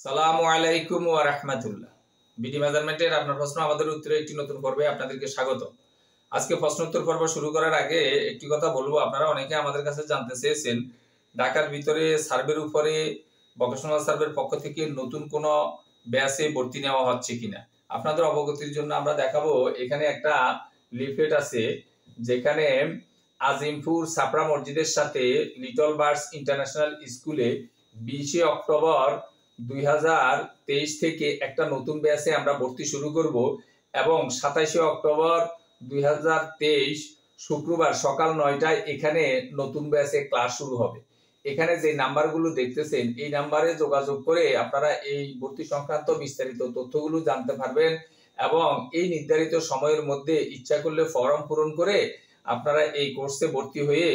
সালামু আলাইকুম ওয়া রাহমাতুল্লাহ। বিডি মেজারমেন্টের আপনার প্রশ্ন আমাদের উত্তরে একটি নতুন পর্বে আপনাদেরকে স্বাগত। আজকে প্রশ্ন উত্তর পর্ব শুরু করার আগে একটি কথা বলবো, আপনারা অনেকে আমাদের কাছে জানতে চেয়েছেন ঢাকার ভিতরে সার্ভের উপরে ভোকেশনাল সার্ভের পক্ষ থেকে নতুন কোনো ব্যাচে ভর্তি নেওয়া হচ্ছে কিনা। আপনাদের অবগতির জন্য আমরা দেখাবো, এখানে একটা লিফলেট আছে যেখানে আজিমপুর ছাপড়া মসজিদের সাথে লিটল বার্ডস ইন্টারন্যাশনাল স্কুলে 20 অক্টোবর 2023 থেকে একটা নতুন ব্যাচে আমরা ভর্তি শুরু করব এবং 27 অক্টোবর 2023 শুক্রবার সকাল 9টায় এখানে নতুন ব্যাচে ক্লাস শুরু হবে। এখানে যে নাম্বারগুলো দেখতেছেন এই নাম্বারে যোগাযোগ করে আপনারা এই ভর্তি সংক্রান্ত বিস্তারিত তথ্যগুলো জানতে পারবেন এবং এই নির্ধারিত সময়ের মধ্যে ইচ্ছা করলে ফর্ম পূরণ করে আপনারা এই কোর্সে ভর্তি হয়ে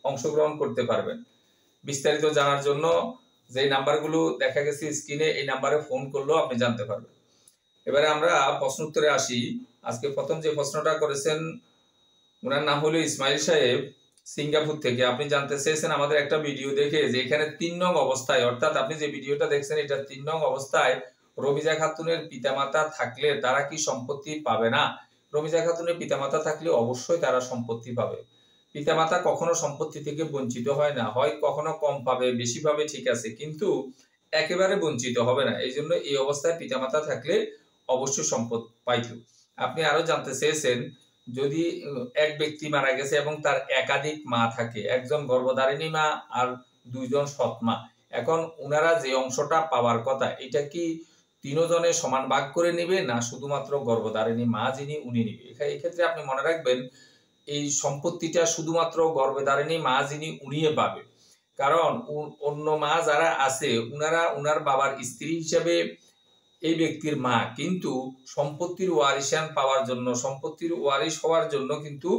অংশগ্রহণ করতে পারবেন। বিস্তারিত জানার জন্য যে নাম্বারগুলো দেখা গেছে স্ক্রিনে, এই নাম্বারে ফোন করলেও আপনি জানতে পারবেন। এবারে আমরা প্রশ্ন উত্তরে আসি। আজকে প্রথম যে প্রশ্নটা করেছেন ওনার নাম হলো ইসমাইল সাহেব, সিঙ্গাপুর থেকে। আপনি জানতে চেয়েছেন আমাদের একটা ভিডিও দেখে যে এখানে 3 নং অবস্থায়, অর্থাৎ আপনি যে ভিডিওটা দেখছেন এটা 3 নং অবস্থায় রবিজা খাতুনের পিতামাতা থাকলে তারা কি সম্পত্তি পাবে না। রবিজা খাতুনের পিতামাতা থাকলে অবশ্যই তারা সম্পত্তি পাবে। পিতামাতা কখনো সম্পত্তি থেকে বঞ্চিত হয় না, হয় কখনো কম পাবে বেশি পাবে, ঠিক আছে, কিন্তু একেবারে বঞ্চিত হবে না। এই জন্য এই অবস্থায় পিতামাতা থাকলে অবশ্যই সম্পদ পাইত। আপনি আরো জানতে চেয়েছেন যদি এক ব্যক্তি মারা গেছে এবং তার একাধিক মা থাকে, একজন গর্ভধারিণী মা আর 2 জন সৎ মা, এখন ওনারা যে অংশটা পাওয়ার কথা এটা কি 3 জনে সমান ভাগ করে নেবে না শুধুমাত্র গর্ভধারিণী মা যিনি উনি নেবে। এই ক্ষেত্রে আপনি মনে রাখবেন এই সম্পত্তিটা শুধুমাত্র গর্ভধারিণী মা যিনি উনিই পাবে, কারণ অন্য মা যারা আছে উনারা উনার বাবার স্ত্রী হিসেবে এই ব্যক্তির মা, কিন্তু সম্পত্তির ওয়ারিশান পাওয়ার জন্য, সম্পত্তির ওয়ারিশ হওয়ার জন্য কিন্তু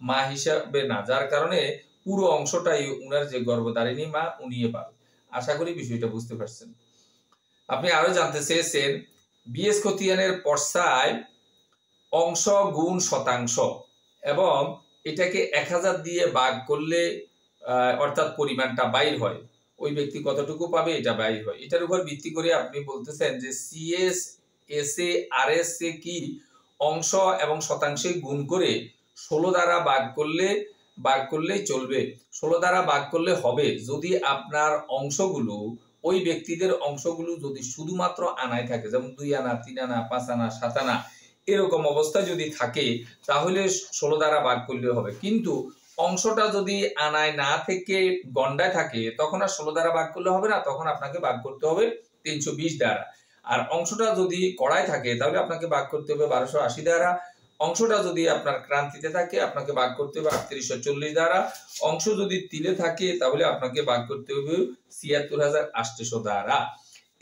মা হিসাবে না, যার কারণে পুরো অংশটাই উনার যে গর্ভধারিণী মা উনিই পাবে। আশা করি বিষয়টা বুঝতে পারছেন। আপনি আরো জানতে চেয়েছেন বিএস খতিয়ানের পর্সায় অংশ গুণ শতাংশ এবং এটাকে 1000 দিয়ে ভাগ করলে অর্থাৎ পরিমাণটা বাইর হয়, ওই ব্যক্তি কতটুকু পাবে এটা বাইর হয়। এটার উপর ভিত্তি করে আপনি বলতেছেন যে সিএস এস এ আর এস এ কি অংশ এবং শতাংশে গুণ করে 16 দ্বারা ভাগ করলেই চলবে। 16 দ্বারা ভাগ করলে হবে যদি আপনার অংশগুলো, ওই ব্যক্তিদের অংশগুলো যদি শুধুমাত্র আনায় থাকে, যেমন 2 আনা 3 আনা 5 আনা 7 আনা এরকম অবস্থা যদি থাকে তাহলে 16 দ্বারা ভাগ করলে হবে। কিন্তু অংশটা যদি আনায় না থেকে গন্ডায় থাকে তখন আর 16 দ্বারা ভাগ করলে হবে না, তখন আপনাকে ভাগ করতে হবে 320 দ্বারা। আর অংশটা যদি কড়ায় থাকে তাহলে আপনাকে ভাগ করতে হবে 1280 দ্বারা। অংশটা যদি আপনার ক্রান্তিতে থাকে আপনাকে ভাগ করতে হবে 3840 দ্বারা। অংশ যদি তিলে থাকে তাহলে আপনাকে ভাগ করতে হবে 76800 দ্বারা।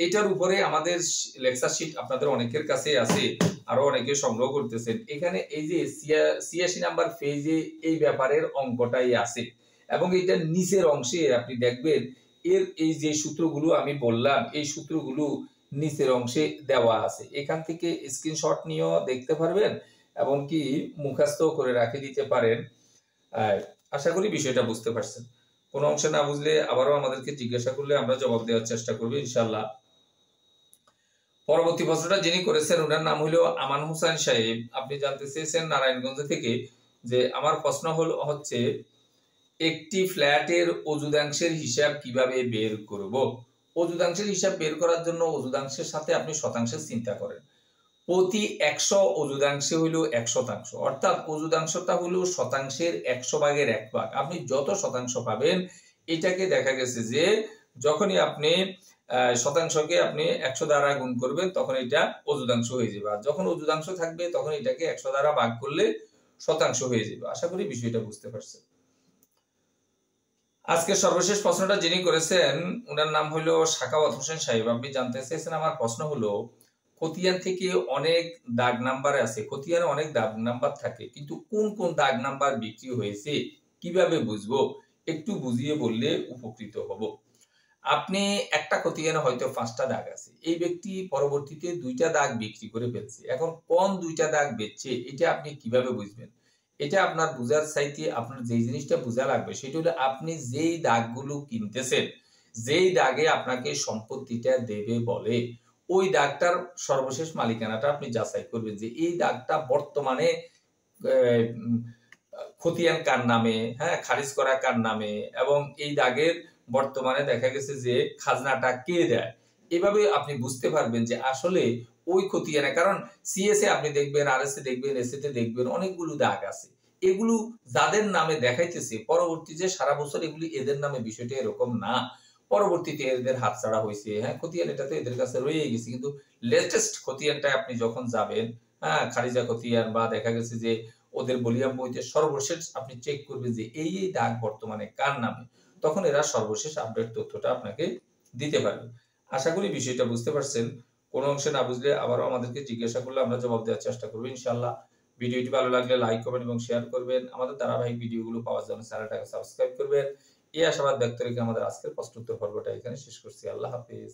এটার উপরে আমাদের লেকচার শিট আপনাদের অনেকের কাছে আছে, আরো অনেকে সংগ্রহ করতেছেন। এখানে এই যে 86 নাম্বার পেজে এই ব্যাপারের অঙ্কটাই আছে এবং এটার নিচের অংশে আপনি দেখবেন এর এই যে সূত্রগুলো আমি বললাম এই সূত্রগুলো নিচের অংশে দেওয়া আছে। এখান থেকে স্ক্রিনশট নিয়েও দেখতে পারবেন এবং কি মুখস্থ করে রাখে দিতে পারেন। আশা করি বিষয়টা বুঝতে পারছেন। কোনো অংশ না বুঝলে আবারও আমাদেরকে জিজ্ঞাসা করলে আমরা জবাব দেওয়ার চেষ্টা করব ইনশাআল্লাহ। পরবর্তী প্রশ্নটা যিনি করেছেন ওনার নাম হলো আমান হোসেন সাহেব। আপনি জানতে চেয়েছেন নারায়ণগঞ্জ থেকে যে আমার প্রশ্ন হচ্ছে একটি ফ্ল্যাটের অযুদাংশের হিসাব কিভাবে বের করব। অযুদাংশের হিসাব বের করার জন্য অযুদাংশের সাথে আপনি শতাংশের চিন্তা করেন। প্রতি 100 অযুদাংশে হইল 1 শতাংশ, অর্থাৎ অযুদাংশটা হলো শতাংশের 100 ভাগের 1 ভাগ। আপনি যত শতাংশ পাবেন এটাকে দেখা গেছে যে যখনই আপনি শতাংশকে আপনি 100 দ্বারা গুণ করবেন তখন এটা অযুদাংশ হয়ে যাবে, আর যখন অযুদাংশ থাকবে তখন এটাকে 100 দ্বারা ভাগ করলে শতাংশ হয়ে যাবে। আশা করি বিষয়টা বুঝতে পারছেন। আজকে সর্বশেষ প্রশ্নটা যিনি করেছেন ওনার নাম হলো সাখাওয়াত হোসেন সাহেব। আপনি জানতে চেয়েছেন আমার প্রশ্ন হলো খতিয়ান থেকে অনেক দাগ নাম্বার আছে, খতিয়ানে অনেক দাগ নাম্বার থাকে, কিন্তু কোন কোন দাগ নাম্বার বিক্রি হয়েছে কিভাবে বুঝবো, একটু বুঝিয়ে বললে উপকৃত হব। আপনি একটা খতিয়ানে হয়তো 5টা দাগ আছে, এই ব্যক্তি পরবর্তীতে 2টা দাগ বিক্রি করে ফেলছে, এখন কোন 2টা দাগ বেচছে এটা আপনি কিভাবে বুঝবেন। এটা আপনার বুঝার চাইতে আপনার যে জিনিসটা বোঝা লাগবে সেটা হলো আপনি যেই দাগগুলো কিনতেছেন যেই দাগে আপনাকে সম্পত্তিটা দেবে বলে ওই দাগটার সর্বশেষ মালিকানাটা আপনি যাচাই করবেন যে এই দাগটা বর্তমানে খতিয়ান কার নামে, হ্যাঁ, খারিজ করা কার নামে, এবং এই দাগের বর্তমানে দেখা গেছে যে খাজনাটা কে দেয়। এভাবে আপনি বুঝতে পারবেন যে আসলে ওই খতিয়ানে, কারণ সিএসএ আপনি দেখবেন, আরএসএ দেখবেন, এসএতে দেখবেন অনেকগুলো দাগ আছে। এগুলো যাদের নামে দেখাইতেছে পরবর্তী যে সারা বছর এগুলি এদের নামে, বিষয়টা এরকম না। পরবর্তীতে এদের হাতছাড়া হয়েছে, হ্যাঁ, খতিয়ান এটা তো এদের কাছে রয়েই গেছে, কিন্তু লেটেস্ট খতিয়ানটা আপনি যখন যাবেন, হ্যাঁ, খারিজা খতিয়ান বা দেখা গেছে যে ওদের বলিয়াম বইতে সর্বশেষ আপনি চেক করবেন যে এই দাগ বর্তমানে কার নামে, তখন এরা সর্বশেষ আপডেট তথ্যটা আপনাকে দিতে পারবে। আশা করি বিষয়টা বুঝতে পারছেন। কোনো অংশে না বুঝলে আবারও আমাদেরকে জিজ্ঞাসা করলে আমরা জবাব দেওয়ার চেষ্টা করব ইনশাআল্লাহ। ভিডিওটি ভালো লাগলে লাইক করবেন এবং শেয়ার করবেন। আমাদের ধারাবাহিক ভিডিওগুলো পাওয়ার জন্য চ্যানেলটাকে সাবস্ক্রাইব করবেন। এই আশাবাদ ব্যক্ত রেখে আমাদের আজকের প্রশ্নোত্তর পর্বটা এখানে শেষ করছি। আল্লাহ হাফেজ।